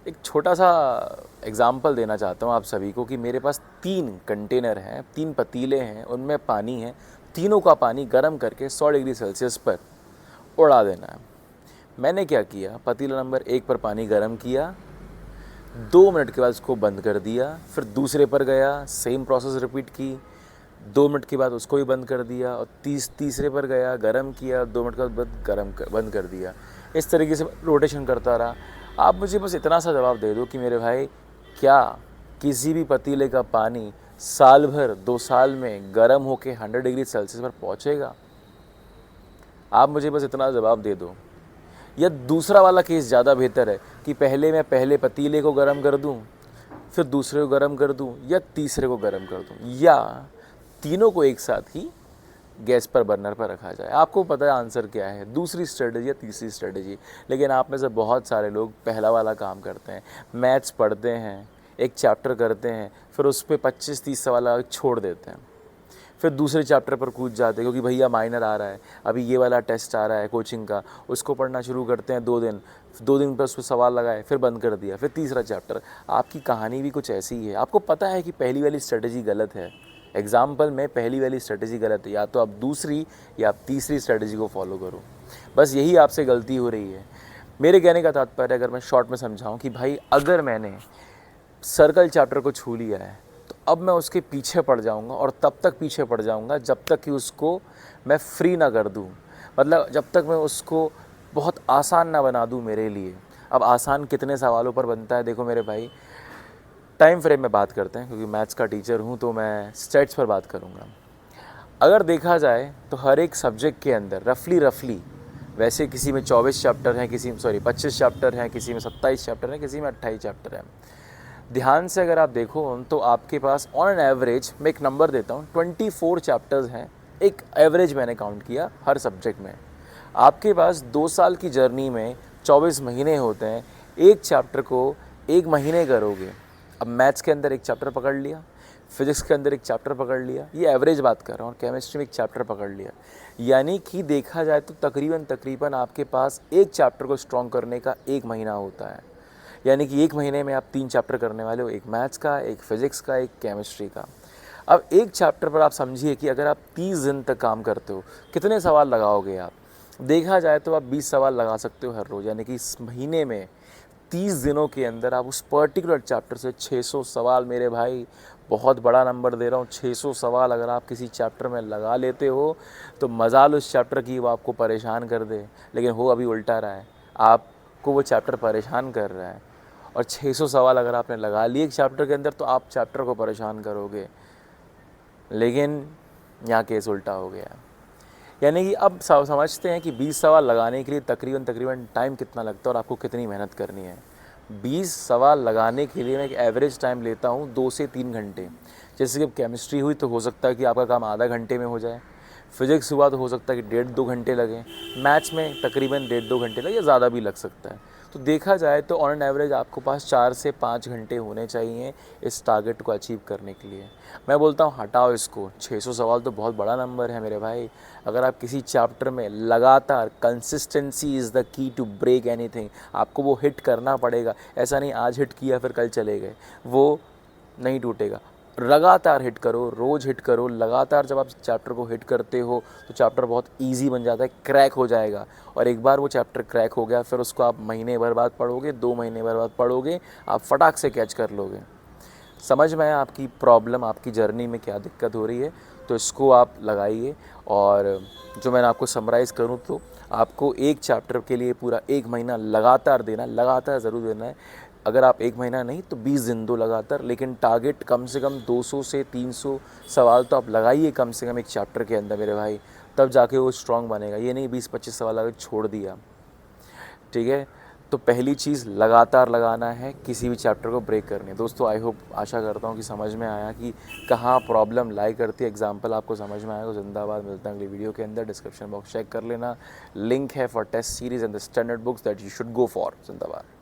एक छोटा सा एग्ज़ाम्पल देना चाहता हूँ आप सभी को कि मेरे पास 3 कंटेनर हैं, 3 पतीले हैं, उनमें पानी है। तीनों का पानी गर्म करके 100 डिग्री सेल्सियस पर उड़ा देना है। मैंने क्या किया, पतीला नंबर 1 पर पानी गर्म किया, 2 मिनट के बाद उसको बंद कर दिया, फिर दूसरे पर गया, सेम प्रोसेस रिपीट की, 2 मिनट के बाद उसको भी बंद कर दिया और तीसरे पर गया, गर्म किया, 2 मिनट के बाद बंद कर दिया। इस तरीके से रोटेशन करता रहा। आप मुझे बस इतना सा जवाब दे दो कि मेरे भाई, क्या किसी भी पतीले का पानी साल भर 2 साल में गर्म होके 100 डिग्री सेल्सियस पर पहुँचेगा? आप मुझे बस इतना जवाब दे दो। या दूसरा वाला केस ज़्यादा बेहतर है कि मैं पहले पतीले को गर्म कर दूं, फिर दूसरे को गर्म कर दूं, या तीसरे को गर्म कर दूं, या तीनों को एक साथ ही गैस पर बर्नर पर रखा जाए। आपको पता है आंसर क्या है, दूसरी स्ट्रेटजी या तीसरी स्ट्रेटजी। लेकिन आप में से बहुत सारे लोग पहला वाला काम करते हैं। मैथ्स पढ़ते हैं, एक चैप्टर करते हैं, फिर उस पर 25-30 सवाल छोड़ देते हैं, फिर दूसरे चैप्टर पर कूद जाते हैं क्योंकि भैया माइनर आ रहा है, अभी ये वाला टेस्ट आ रहा है कोचिंग का, उसको पढ़ना शुरू करते हैं 2 दिन पर उस पर सवाल लगाए, फिर बंद कर दिया, फिर तीसरा चैप्टर। आपकी कहानी भी कुछ ऐसी ही है। आपको पता है कि पहली वाली स्ट्रेटजी गलत है, एग्जाम्पल में पहली वाली स्ट्रेटजी गलत है, या तो आप दूसरी या आप तीसरी स्ट्रेटजी को फॉलो करो। बस यही आपसे गलती हो रही है। मेरे कहने का तात्पर्य, अगर मैं शॉर्ट में समझाऊँ, कि भाई अगर मैंने सर्कल चैप्टर को छू लिया है तो अब मैं उसके पीछे पड़ जाऊंगा, और तब तक पीछे पड़ जाऊंगा जब तक कि उसको मैं फ्री ना कर दूं। मतलब जब तक मैं उसको बहुत आसान ना बना दूं मेरे लिए। अब आसान कितने सवालों पर बनता है, देखो मेरे भाई, टाइम फ्रेम में बात करते हैं, क्योंकि मैथ्स का टीचर हूं तो मैं स्टेट्स पर बात करूंगा। अगर देखा जाए तो हर एक सब्जेक्ट के अंदर रफली वैसे किसी में 24 चैप्टर हैं, 25 चैप्टर हैं, किसी में 27 चैप्टर हैं, किसी में 28 चैप्टर हैं। ध्यान से अगर आप देखो तो आपके पास ऑन एन एवरेज, मैं एक नंबर देता हूँ, 24 चैप्टर्स हैं। एक एवरेज मैंने काउंट किया हर सब्जेक्ट में। आपके पास 2 साल की जर्नी में 24 महीने होते हैं। एक चैप्टर को 1 महीने करोगे। अब मैथ्स के अंदर एक चैप्टर पकड़ लिया, फिजिक्स के अंदर एक चैप्टर पकड़ लिया, ये एवरेज बात कर रहा हूँ, और केमिस्ट्री में एक चैप्टर पकड़ लिया। यानी कि देखा जाए तो तकरीबन आपके पास एक चैप्टर को स्ट्रॉन्ग करने का 1 महीना होता है। यानी कि 1 महीने में आप 3 चैप्टर करने वाले हो, एक मैथ्स का, एक फिजिक्स का, एक केमिस्ट्री का। अब एक चैप्टर पर आप समझिए कि अगर आप 30 दिन तक काम करते हो, कितने सवाल लगाओगे आप? देखा जाए तो आप 20 सवाल लगा सकते हो हर रोज़। यानी कि इस महीने में 30 दिनों के अंदर आप उस पर्टिकुलर चैप्टर से 600 सवाल, मेरे भाई बहुत बड़ा नंबर दे रहा हूँ, 600 सवाल अगर आप किसी चैप्टर में लगा लेते हो तो मजाल उस चैप्टर की वो आपको परेशान कर दे। लेकिन हो अभी उल्टा रहा है, आपको वो चैप्टर परेशान कर रहा है। और 600 सवाल अगर आपने लगा लिए एक चैप्टर के अंदर तो आप चैप्टर को परेशान करोगे। लेकिन यहाँ केस उल्टा हो गया। यानी कि अब समझते हैं कि 20 सवाल लगाने के लिए तकरीबन टाइम कितना लगता है और आपको कितनी मेहनत करनी है। 20 सवाल लगाने के लिए मैं एक एवरेज टाइम लेता हूँ 2 से 3 घंटे। जैसे कि अब केमिस्ट्री हुई तो हो सकता है कि आपका काम आधा घंटे में हो जाए, फिजिक्स हुआ तो हो सकता है कि 1.5-2 घंटे लगे, मैथ्स में तकरीबन 1.5-2 घंटे लगे, या ज़्यादा भी लग सकता है। तो देखा जाए तो ऑन एन एवरेज आपको पास 4 से 5 घंटे होने चाहिए इस टारगेट को अचीव करने के लिए। मैं बोलता हूँ हटाओ इसको, 600 सवाल तो बहुत बड़ा नंबर है मेरे भाई। अगर आप किसी चैप्टर में लगातार, consistency is the key to break anything, आपको वो हिट करना पड़ेगा। ऐसा नहीं आज हिट किया फिर कल चले गए, वो नहीं टूटेगा। लगातार हिट करो, रोज़ हिट करो, लगातार जब आप चैप्टर को हिट करते हो तो चैप्टर बहुत इजी बन जाता है, क्रैक हो जाएगा। और एक बार वो चैप्टर क्रैक हो गया फिर उसको आप महीने भर बाद पढ़ोगे, 2 महीने भर बाद पढ़ोगे, आप फटाक से कैच कर लोगे। समझ में आया आपकी प्रॉब्लम, आपकी जर्नी में क्या दिक्कत हो रही है? तो इसको आप लगाइए। और जो मैंने आपको समराइज़ करूँ तो आपको एक चैप्टर के लिए पूरा 1 महीना लगातार देना है, लगातार ज़रूर देना है। अगर आप 1 महीना नहीं तो 20 दिन दो लगातार, लेकिन टारगेट कम से कम 200 से 300 सवाल तो आप लगाइए कम से कम एक चैप्टर के अंदर मेरे भाई, तब जाके वो स्ट्रॉन्ग बनेगा। ये नहीं 20-25 सवाल अगर छोड़ दिया, ठीक है? तो पहली चीज़ लगातार लगाना है, किसी भी चैप्टर को ब्रेक करनी है। दोस्तों आई होप, आशा करता हूँ कि समझ में आया कि कहाँ प्रॉब्लम लाई करती है। एग्जाम्पल आपको समझ में आया तो जिंदाबाद। मिलता है अगली वीडियो के अंदर। डिस्क्रिप्शन बॉक्स चेक कर लेना, लिंक है for test series and the standard books that you should go for. जिंदाबाद।